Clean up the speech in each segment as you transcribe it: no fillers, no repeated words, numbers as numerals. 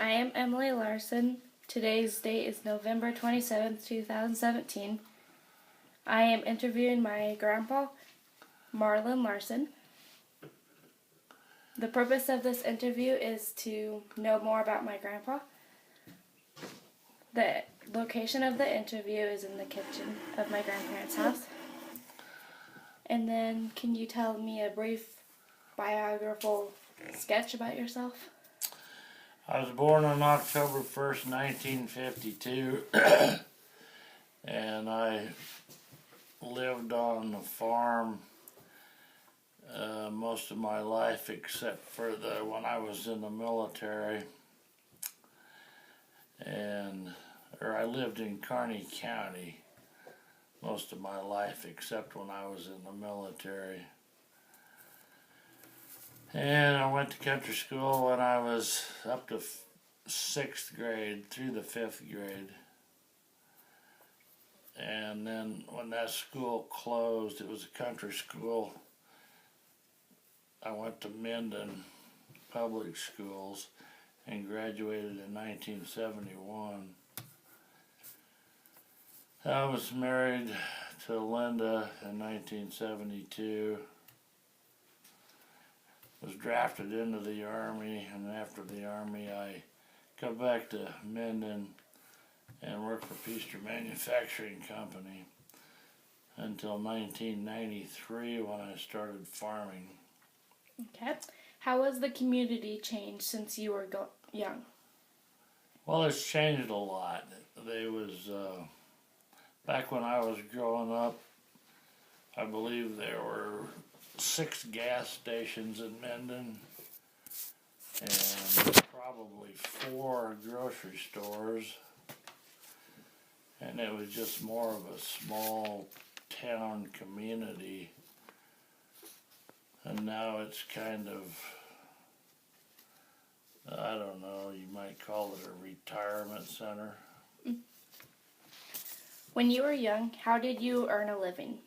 I am Emily Larson. Today's date is November 27th, 2017. I am interviewing my grandpa, Marlon Larson. The purpose of this interview is to know more about my grandpa. The location of the interview is in the kitchen of my grandparents' house. And then, can you tell me a brief biographical sketch about yourself? I was born on October 1st, 1952, and I lived on the farm most of my life except for when I was in the military. I lived in Kearney County most of my life except when I was in the military. And I went to country school when I was up to 6th grade through the 5th grade. And then when that school closed, it was a country school, I went to Minden Public Schools and graduated in 1971. I was married to Linda in 1972. Was drafted into the Army, and after the Army I got back to Minden and worked for Peaster Manufacturing Company until 1993 when I started farming. Okay. How has the community changed since you were young? Well, it's changed a lot. Back when I was growing up, I believe there were 6 gas stations in Minden and probably 4 grocery stores, and it was just more of a small town community. And now it's kind of, I don't know, you might call it a retirement center. When you were young, how did you earn a living?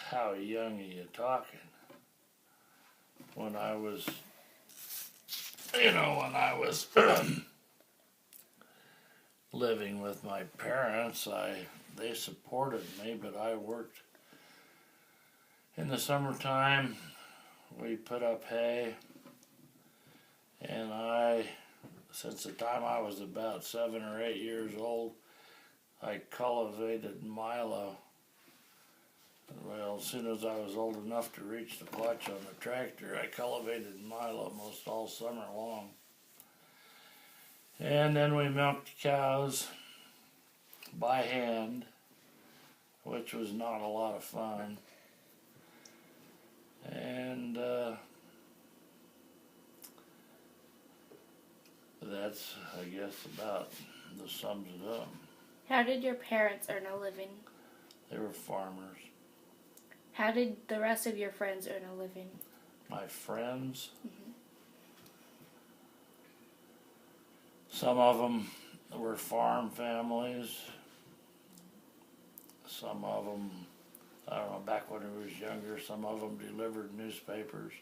How young are you talking? When I was living with my parents, they supported me, but I worked in the summertime. We put up hay, and since the time I was about 7 or 8 years old, I cultivated milo. Well, as soon as I was old enough to reach the clutch on the tractor, I cultivated milo most all summer long. And then we milked cows by hand, which was not a lot of fun. And that's, I guess, about the sums it up. How did your parents earn a living? They were farmers. How did the rest of your friends earn a living? My friends? Mm-hmm. Some of them were farm families. Some of them, I don't know, back when I was younger, some of them delivered newspapers.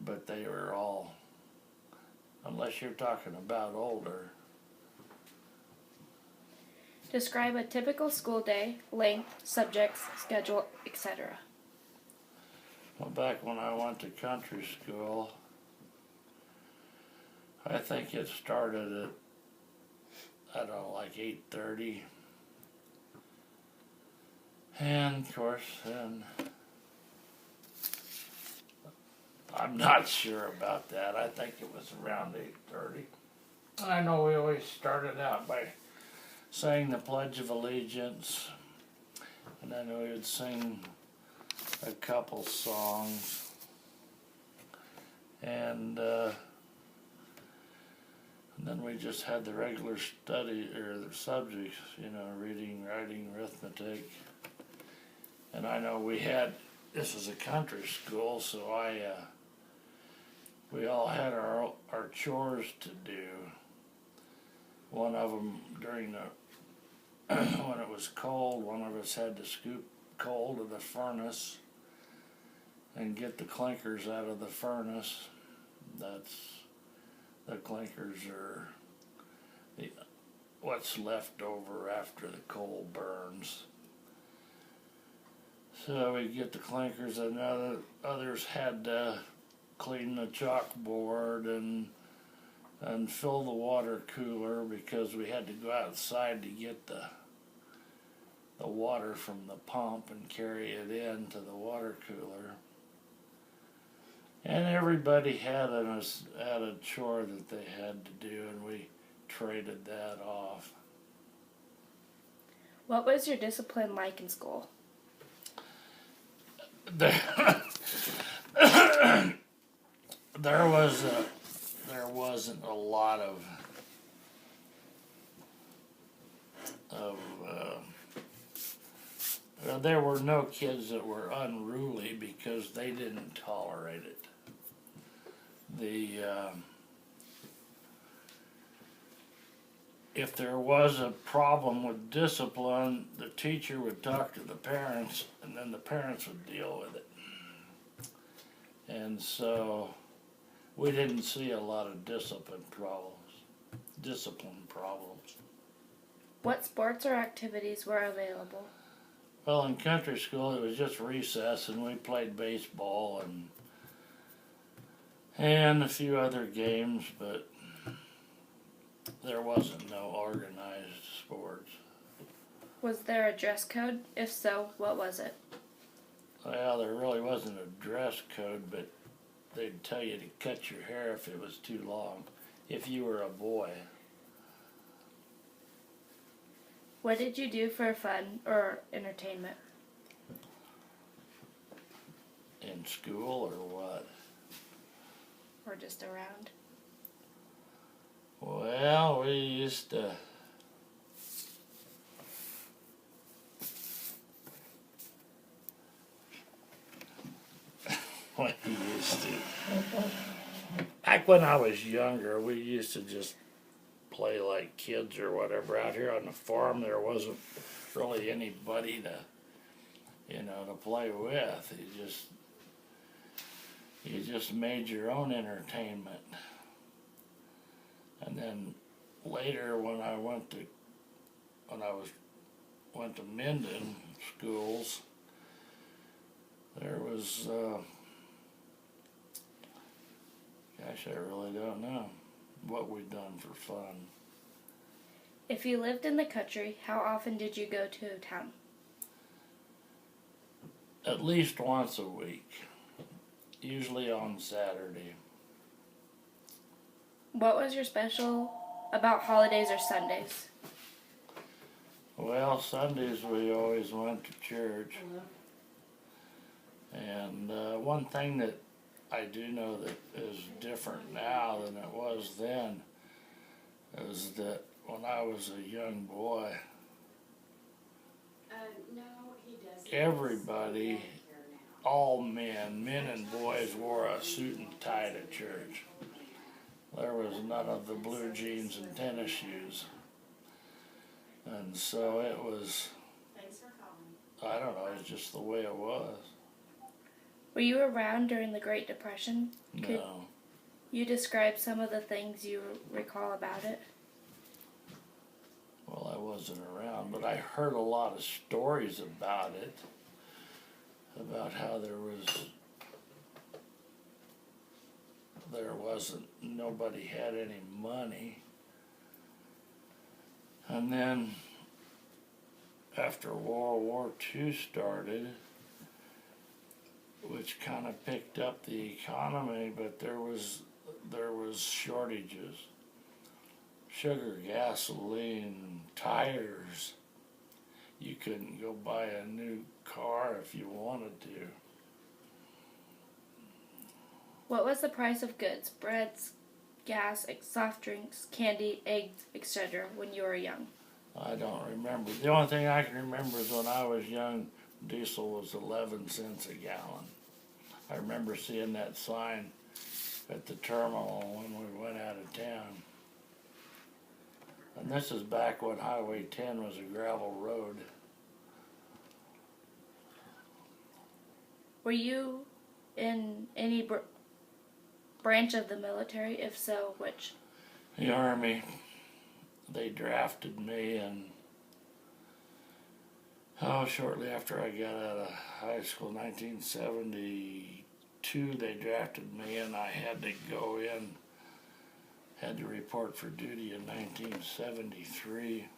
But they were all, unless you're talking about older. Describe a typical school day, length, subjects, schedule, etc. Well, back when I went to country school, I think it started at, I don't know, like 8:30. And, of course, then, I'm not sure about that. I think it was around 8:30. I know we always started out by saying the Pledge of Allegiance, and then we would sing a couple songs, and then we just had the regular study, or the subjects, reading, writing, arithmetic. And I know this was a country school, so we all had our chores to do. One of them during when it was cold, one of us had to scoop coal to the furnace, and get the clinkers out of the furnace. The clinkers are what's left over after the coal burns. So we get the clinkers, and others had to clean the chalkboard and fill the water cooler, because we had to go outside to get the water from the pump and carry it into the water cooler. And everybody had a chore that they had to do, and we traded that off. What was your discipline like in school? There wasn't a lot of there were no kids that were unruly because they didn't tolerate it. If there was a problem with discipline, the teacher would talk to the parents, and then the parents would deal with it. And so we didn't see a lot of discipline problems. What sports or activities were available? Well, in country school, it was just recess, and we played baseball and a few other games, but there wasn't no organized sports. Was there a dress code? If so, what was it? Well, there really wasn't a dress code, but they'd tell you to cut your hair if it was too long, if you were a boy. What did you do for fun or entertainment? In school or what? Or just around? Well, we used to back when I was younger, we used to just play like kids or whatever. Out here on the farm, there wasn't really anybody to play with. You just made your own entertainment. And then later, when I went to Minden schools, there was gosh, I really don't know what we'd done for fun. If you lived in the country, how often did you go to town? At least once a week, usually on Saturday. What was your special about holidays or Sundays? Well, Sundays we always went to church. And one thing that I do know that is different now than it was then is that when I was a young boy, everybody, all men and boys, wore a suit and tie to church. There was none of the blue jeans and tennis shoes. And so it was, I don't know, it's just the way it was. Were you around during the Great Depression? Could No. you describe some of the things you recall about it? Well, I wasn't around, but I heard a lot of stories about it, about how nobody had any money. And then after World War II started, which kind of picked up the economy, but there was shortages. Sugar, gasoline, tires. You couldn't go buy a new car if you wanted to. What was the price of goods, breads, gas, soft drinks, candy, eggs, etc. when you were young? I don't remember. The only thing I can remember is when I was young, diesel was 11 cents a gallon. I remember seeing that sign at the terminal when we went out of town. And this is back when Highway 10 was a gravel road. Were you in any branch of the military? If so, which? The Army. They drafted me, and shortly after I got out of high school, 1972, they drafted me, and I had to go in, had to report for duty in 1973.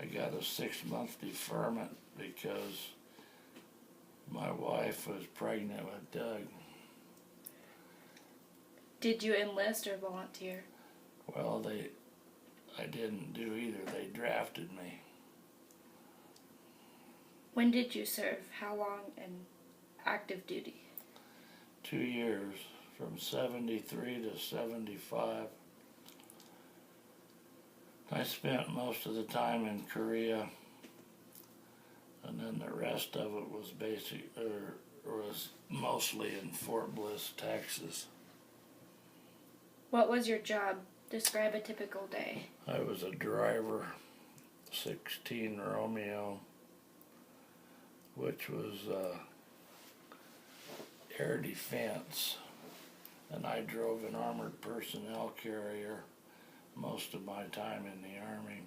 I got a 6-month deferment because my wife was pregnant with Doug. Did you enlist or volunteer? Well, I didn't do either. They drafted me. When did you serve? How long in active duty? 2 years, from 73 to 75. I spent most of the time in Korea, and then the rest of it was was mostly in Fort Bliss, Texas. What was your job? Describe a typical day. I was a driver, 16 Romeo, which was air defense, and I drove an armored personnel carrier most of my time in the Army.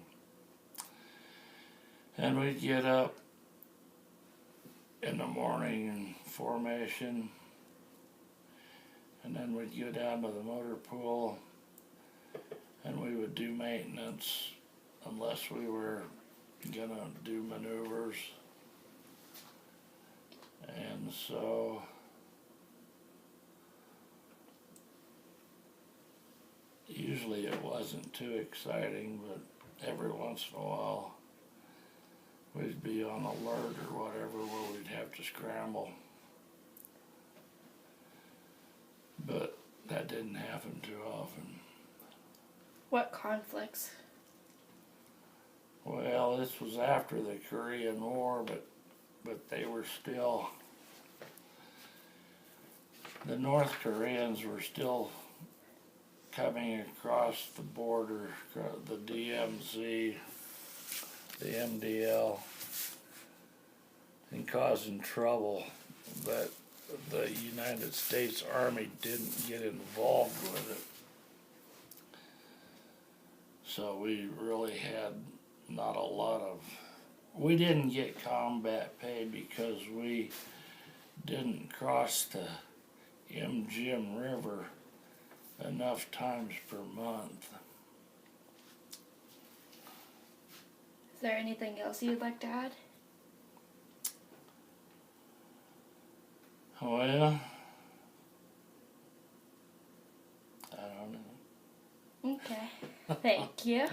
And we'd get up in the morning in formation, and then we'd go down to the motor pool, and we would do maintenance unless we were gonna do maneuvers. And so usually it wasn't too exciting, but every once in a while we'd be on alert or whatever where we'd have to scramble. But that didn't happen too often. What conflicts? Well, this was after the Korean War, but they were still, the North Koreans were still coming across the border, the DMZ, the MDL, and causing trouble, but the United States Army didn't get involved with it. So we really had not a lot of, we didn't get combat pay because we didn't cross the Jim River enough times per month. Is there anything else you'd like to add? Well, I don't know. Okay. Thank you.